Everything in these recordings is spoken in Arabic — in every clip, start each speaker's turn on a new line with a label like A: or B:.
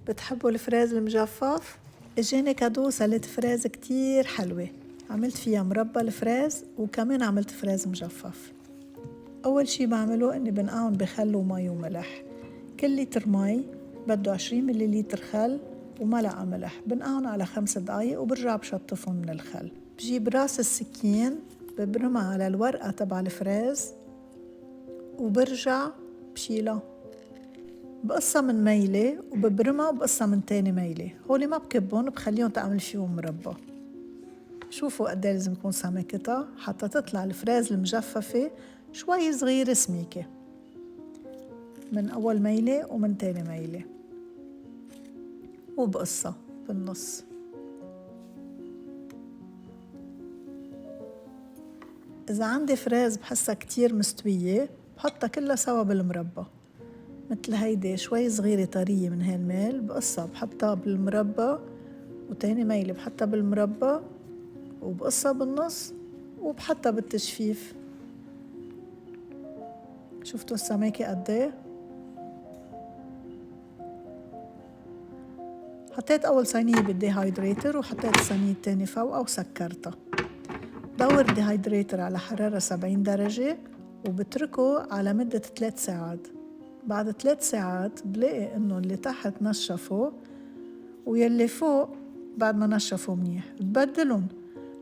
A: بتحبوا الفراز المجفف؟ اجاني كادو سلة فراز كتير حلوة، عملت فيها مربى الفراز وكمان عملت فراز مجفف. أول شي بعمله إني بنقعهم بخل ومي وملح. كل لتر مي بده 20 مليلتر خل وملعقة ملح، بنقعهم على 5 دقايق وبرجع بشطفهم من الخل. بجيب راس السكين ببرمها على الورقة تبع الفراز وبرجع بشيلها، بقصها من ميلة وببرمها وبقصها من تاني ميلة. هولي ما بكبهم، بخليهم تعمل فيهم مربى. شوفوا قد ايه لازم تكون سمكتها حتى تطلع الفراز المجففة شوي صغيرة سميكة، من أول ميلة ومن تاني ميلة، وبقصها بالنص. إذا عندي فراز بحسها كتير مستوية بحطها كلها سوا بالمربى، مثل هيدي شوي صغيرة طرية من هالميل بقصها بحطها بالمربى، وتاني ميلة بحطها بالمربى وبقصها بالنص وبحطها بالتجفيف. شفتوا السماكة قد ايه؟ حطيت أول صينية بالديهايدريتر وحطيت الصينية التانية فوقها وسكرتها. دور الديهايدريتر على حرارة 70 درجة وبتركه على مدة 3 ساعات. بعد 3 ساعات بلاقي إنه اللي تحت نشفوا ويلي فوق بعد ما نشفوا منيح ببدلهم،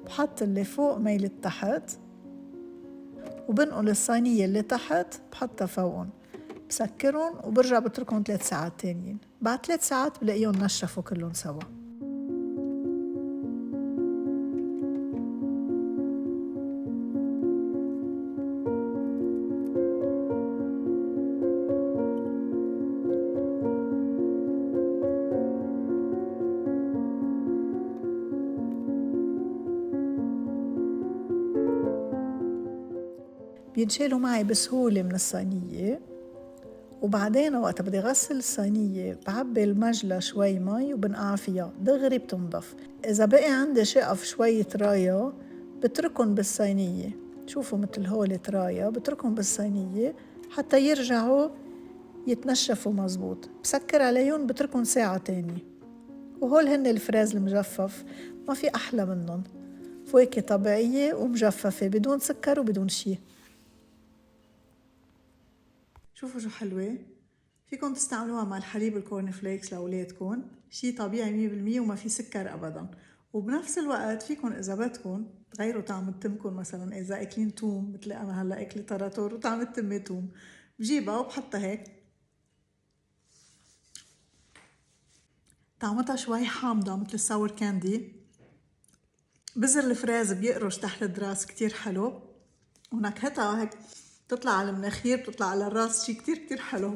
A: بحط اللي فوق ميلة تحت وبنقل الصينية اللي تحت بحطها فوقهم، بسكرهم وبرجع بتركهم 3 ساعات تانيين. بعد 3 ساعات بلاقيهم نشفوا كلهم سوا. بينشالوا معي بسهولة من الصينية، وبعدين وقت بدي غسل الصينية بعبي المجلة شوي مي وبنقع فيها دغري بتنضف. إذا بقي عندي شقف شوية رايا بتركن بالصينية، شوفوا مثل هول ترايا بتركن بالصينية حتى يرجعوا يتنشفوا مزبوط. بسكر عليهم بتركن ساعة تانية. وهول هن الفراز المجفف، ما في أحلى منهم، فواكه طبيعية ومجففة بدون سكر وبدون شي. شوفوا شو حلوة، فيكن تستعملوها مع الحليب الكورن فليكس لأولادكن، شي طبيعي 100% وما في سكر أبدا. وبنفس الوقت فيكن إذا بدكن تغيروا طعم التمكن، مثلا إذا أكلين توم مثل أنا هلا أكلي تراتور وطعم التمة توم، بجيبها وبحطها هيك، طعمتها شوي حامضة مثل الساور كاندي. بذر الفراز بيقرش تحت الدراس كتير حلو، ونكهتها هيك بتطلع على المناخير بتطلع على الراس، شي كتير كتير حلو.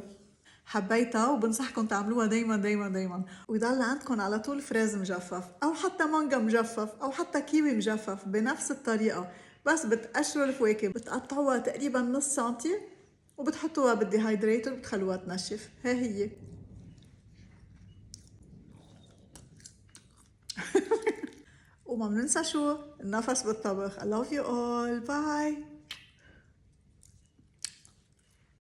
A: حبيتها وبنصحكم تعملوها دايما دايما دايما، ويضل عندكم على طول فراز مجفف او حتى مانجا مجفف او حتى كيوي مجفف بنفس الطريقة. بس بتقشروا الفواكه بتقطعوها تقريبا نص سنتي وبتحطوها بالديهايدريتر وبتخلوها تنشف. هي وما بننسى شو النفس بالطبخ. I love you all. Bye.